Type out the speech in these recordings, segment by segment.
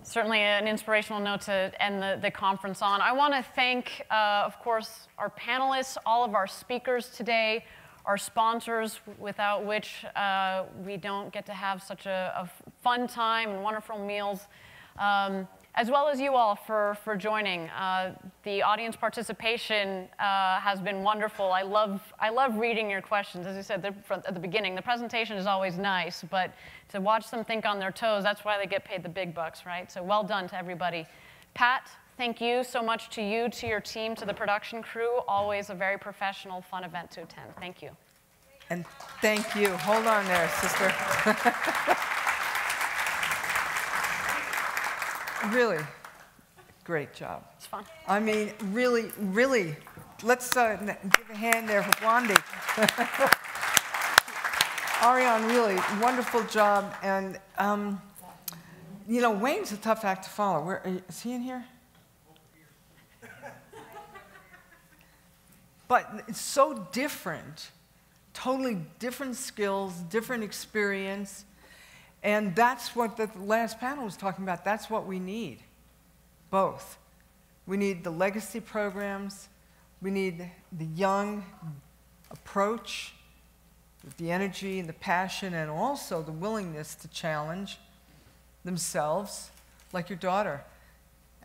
Certainly an inspirational note to end the conference on. I want to thank, of course, our panelists, all of our speakers today, our sponsors, without which we don't get to have such a fun time and wonderful meals, as well as you all for joining. The audience participation has been wonderful. I love reading your questions. As I said at the beginning, the presentation is always nice, but to watch them think on their toes, that's why they get paid the big bucks, right? So well done to everybody. Pat, thank you so much to you, to your team, to the production crew. Always a very professional, fun event to attend. Thank you. And thank you. Hold on there, sister. Really, great job. It's fun. I mean, really, really. Let's give a hand there for Blondie. Ariane, really, wonderful job. And, you know, Wayne's a tough act to follow. Is he in here? But it's so different, totally different skills, different experience. And that's what the last panel was talking about. That's what we need, both. We need the legacy programs. We need the young approach, with the energy and the passion, and also the willingness to challenge themselves, like your daughter.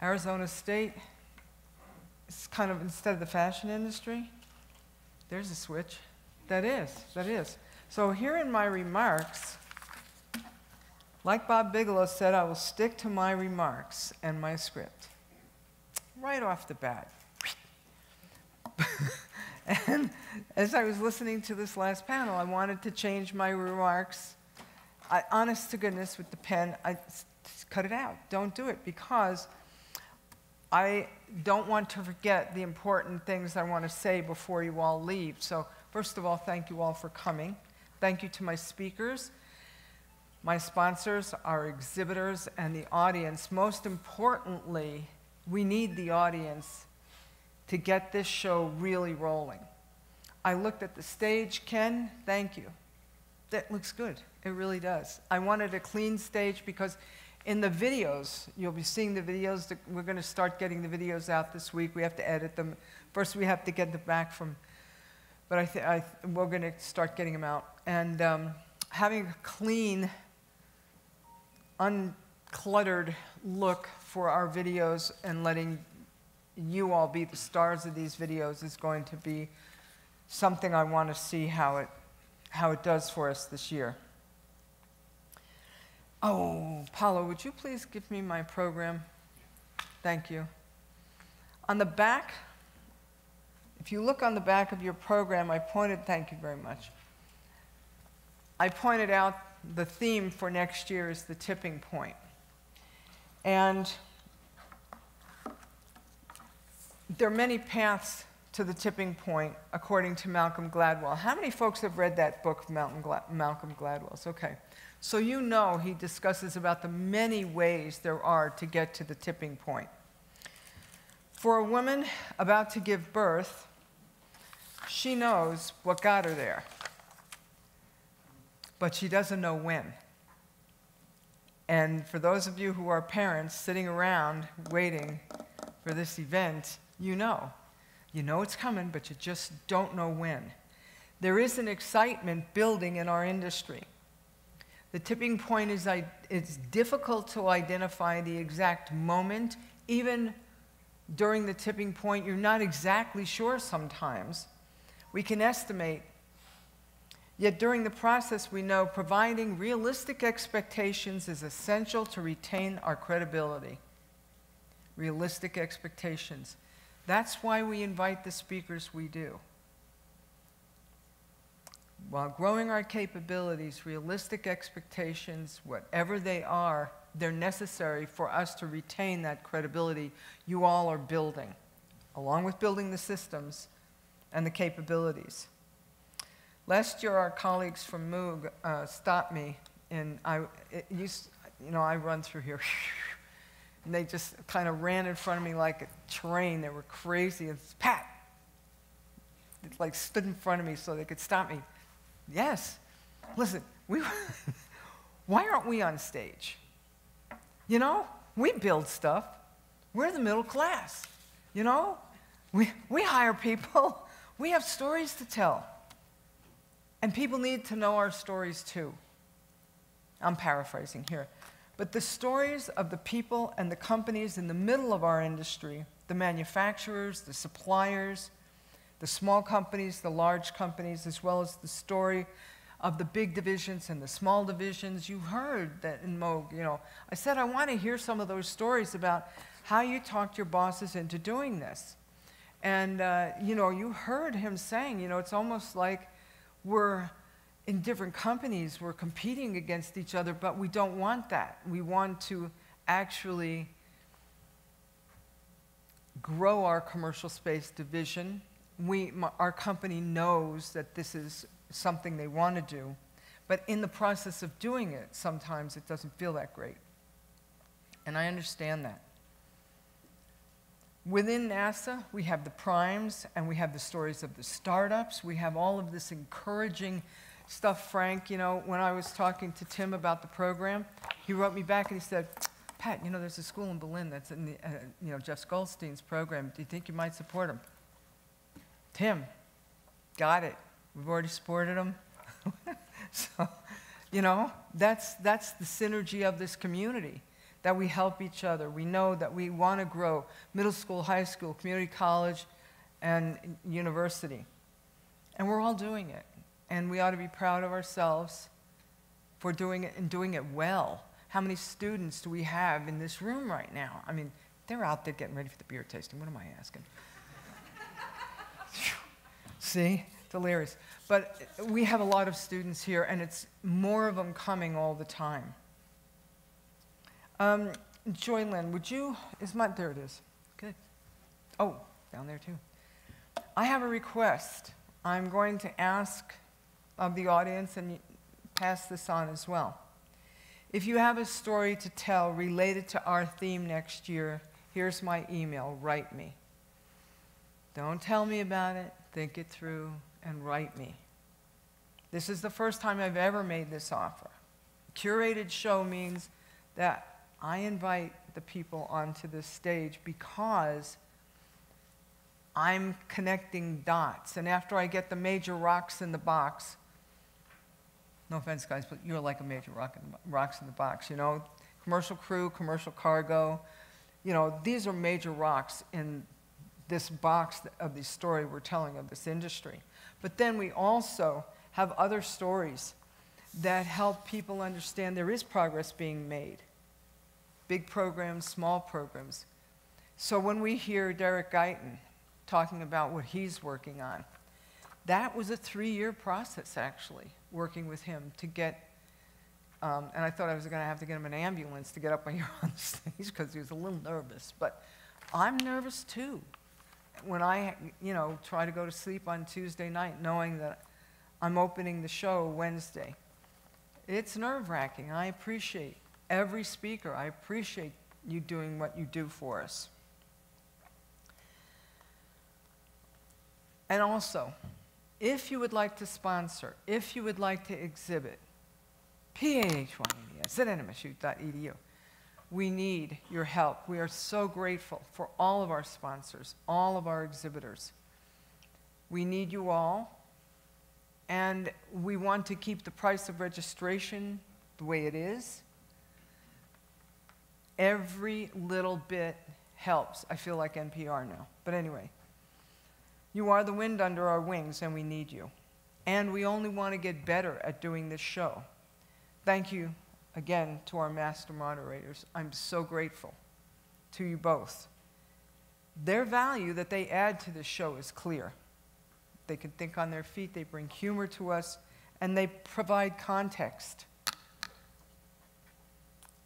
Arizona State is kind of, instead of the fashion industry, there's a switch. That is. So here in my remarks, like Bob Bigelow said, I will stick to my remarks and my script. Right off the bat. And as I was listening to this last panel, I wanted to change my remarks. Honest to goodness, with the pen, I cut it out. Don't do it, because I don't want to forget the important things I want to say before you all leave. So first of all, thank you all for coming. Thank you to my speakers, my sponsors, our exhibitors, and the audience. Most importantly, we need the audience to get this show really rolling. I looked at the stage. Ken, thank you. That looks good. It really does. I wanted a clean stage because in the videos, you'll be seeing the videos. We're going to start getting the videos out this week. We have to edit them. First, we have to get them back from, but we're going to start getting them out. And having a clean, uncluttered look for our videos and letting you all be the stars of these videos is going to be something I want to see how it does for us this year. Oh, Paulo, would you please give me my program? Thank you. On the back, if you look on the back of your program, thank you very much. I pointed out the theme for next year is the tipping point. And there are many paths to the tipping point, according to Malcolm Gladwell. How many folks have read that book, Malcolm Gladwell's? Okay. So you know he discusses about the many ways there are to get to the tipping point. For a woman about to give birth, she knows what got her there, but she doesn't know when. And for those of you who are parents sitting around waiting for this event, you know it's coming, but you just don't know when. There is an excitement building in our industry. The tipping point is, it's difficult to identify the exact moment. Even during the tipping point, you're not exactly sure sometimes. We can estimate. Yet during the process, we know providing realistic expectations is essential to retain our credibility. Realistic expectations. That's why we invite the speakers we do. While growing our capabilities, realistic expectations, whatever they are, they're necessary for us to retain that credibility you all are building, along with building the systems and the capabilities. Last year, our colleagues from Moog stopped me, and I run through here, and they just kind of ran in front of me like a train. They were crazy. It's Pat. It like stood in front of me so they could stop me. Yes. Listen, why aren't we on stage? You know, We build stuff. We're the middle class, you know? We hire people. We have stories to tell. And people need to know our stories too. I'm paraphrasing here. But the stories of the people and the companies in the middle of our industry, the manufacturers, the suppliers, the small companies, the large companies, as well as the story of the big divisions and the small divisions. You heard that in Moog, you know. I said, I want to hear some of those stories about how you talked your bosses into doing this. And, you know, you heard him saying, you know, it's almost like we're in different companies, we're competing against each other, but we don't want that. We want to actually grow our commercial space division. Our company knows that this is something they want to do, but in the process of doing it, sometimes it doesn't feel that great. And I understand that. Within NASA, we have the primes, and we have the stories of the startups. We have all of this encouraging stuff. Frank, you know, when I was talking to Tim about the program, he wrote me back and he said, Pat, you know, there's a school in Berlin that's in the, you know, Jeff Goldstein's program. Do you think you might support him? Tim, got it. We've already supported him. So, you know, that's the synergy of this community, that we help each other. We know that we want to grow middle school, high school, community college, and university. And we're all doing it. And we ought to be proud of ourselves for doing it and doing it well. How many students do we have in this room right now? I mean, they're out there getting ready for the beer tasting. What am I asking? See? Hilarious. But we have a lot of students here, and it's more of them coming all the time. Joylyn, would you, there it is. Good. Oh, down there too. I have a request. I'm going to ask of the audience and pass this on as well. If you have a story to tell related to our theme next year, here's my email, write me. Don't tell me about it, think it through, and write me. This is the first time I've ever made this offer. Curated show means that I invite the people onto this stage because I'm connecting dots. And after I get the major rocks in the box, no offense, guys, but you're like a major rocks in the box, you know? Commercial crew, commercial cargo, you know, these are major rocks in this box of the story we're telling of this industry. But then we also have other stories that help people understand there is progress being made. Big programs, small programs. So when we hear Derek Guyton talking about what he's working on, that was a 3-year process, actually, working with him to get, and I thought I was going to have to get him an ambulance to get up here on the stage because he was a little nervous. But I'm nervous, too. When I, you know, try to go to sleep on Tuesday night knowing that I'm opening the show Wednesday. It's nerve-wracking. I appreciate every speaker. I appreciate you doing what you do for us. And also, if you would like to sponsor, if you would like to exhibit, PAH1EDS@nmsu.edu. We need your help. We are so grateful for all of our sponsors, all of our exhibitors. We need you all, and we want to keep the price of registration the way it is. Every little bit helps. I feel like NPR now. But anyway, you are the wind under our wings, and we need you. And we only want to get better at doing this show. Thank you again to our master moderators. I'm so grateful to you both. Their value that they add to this show is clear. They can think on their feet, they bring humor to us, and they provide context.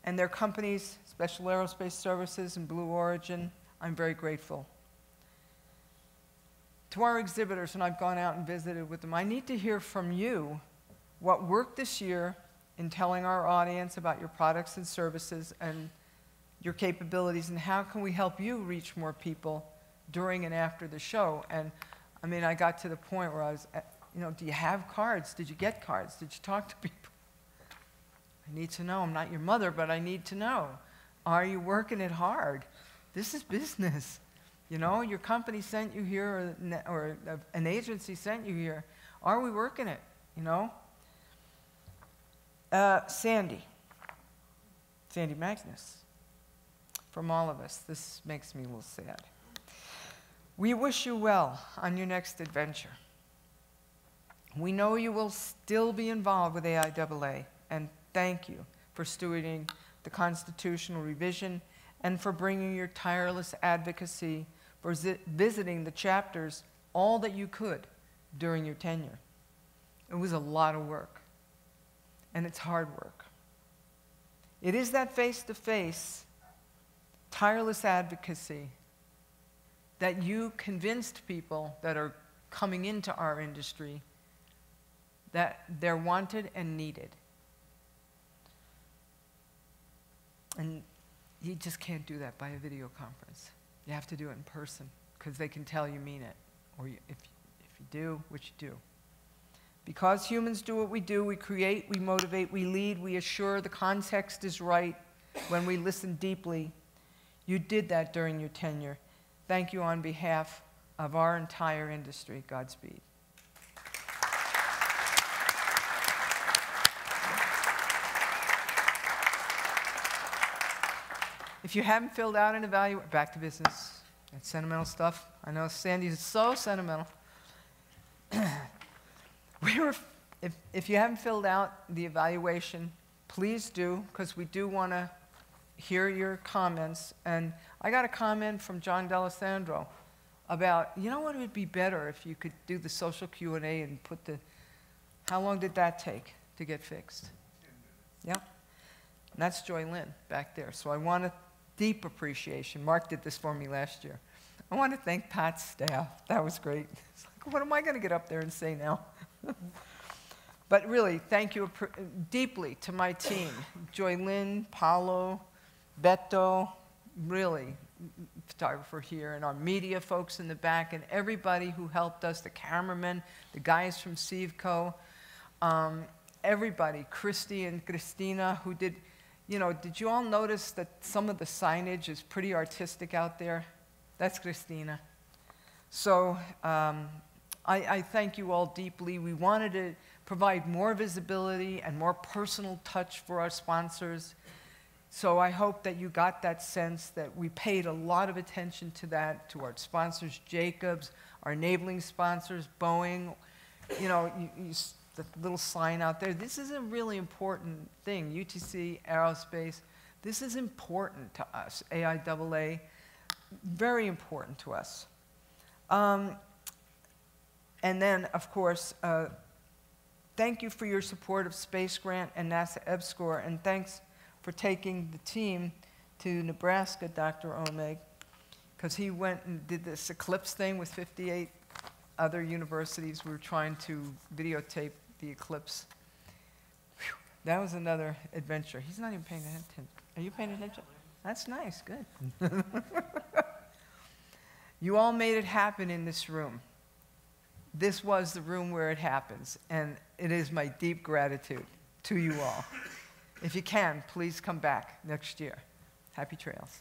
And their companies, Special Aerospace Services and Blue Origin, I'm very grateful. To our exhibitors, and I've gone out and visited with them, I need to hear from you what worked this year in telling our audience about your products and services and your capabilities, and how can we help you reach more people during and after the show. And I mean, I got to the point where I was, you know, do you have cards? Did you get cards? Did you talk to people? I need to know. I'm not your mother, but I need to know. Are you working it hard? This is business. You know, your company sent you here, or an agency sent you here. Are we working it, you know? Sandy Magnus, from all of us, this makes me a little sad. We wish you well on your next adventure. We know you will still be involved with AIAA, and thank you for stewarding the constitutional revision and for bringing your tireless advocacy for visiting the chapters all that you could during your tenure. It was a lot of work, and it's hard work. It is that face-to-face, tireless advocacy that you convinced people that are coming into our industry that they're wanted and needed. And you just can't do that by a video conference. You have to do it in person, because they can tell you mean it, or if you do, which you do. Because humans do what we do, we create, we motivate, we lead, we assure the context is right when we listen deeply. You did that during your tenure. Thank you on behalf of our entire industry. Godspeed. If you haven't filled out an evaluation, back to business. That's sentimental stuff. I know Sandy is so sentimental. If you haven't filled out the evaluation, please do, because we do want to hear your comments. And I got a comment from John D'Alessandro about, you know what, it would be better if you could do the social Q&A and put the, how long did that take to get fixed? Yeah. And that's Joy Lynn back there. So I want a deep appreciation. Mark did this for me last year. I want to thank Pat's staff. That was great. It's like, what am I going to get up there and say now? But really, thank you deeply to my team, Joy Lynn, Paulo, Beto, really, photographer here, and our media folks in the back, and everybody who helped us, the cameramen, the guys from Sevco, everybody, Christy and Christina, who did, you know, did you all notice that some of the signage is pretty artistic out there? That's Christina. So I thank you all deeply. We wanted to provide more visibility and more personal touch for our sponsors. So I hope that you got that sense that we paid a lot of attention to that, to our sponsors, Jacobs, our enabling sponsors, Boeing, you know, the little sign out there. This is a really important thing. UTC, Aerospace, this is important to us. AIAA, very important to us. And then, of course, thank you for your support of Space Grant and NASA EBSCOR, and thanks for taking the team to Nebraska, Dr. Omeg, because he went and did this eclipse thing with 58 other universities. We were trying to videotape the eclipse. Whew, that was another adventure. He's not even paying attention. Are you paying attention? That's nice, good. You all made it happen in this room. This was the room where it happens, and it is my deep gratitude to you all. If you can, please come back next year. Happy trails.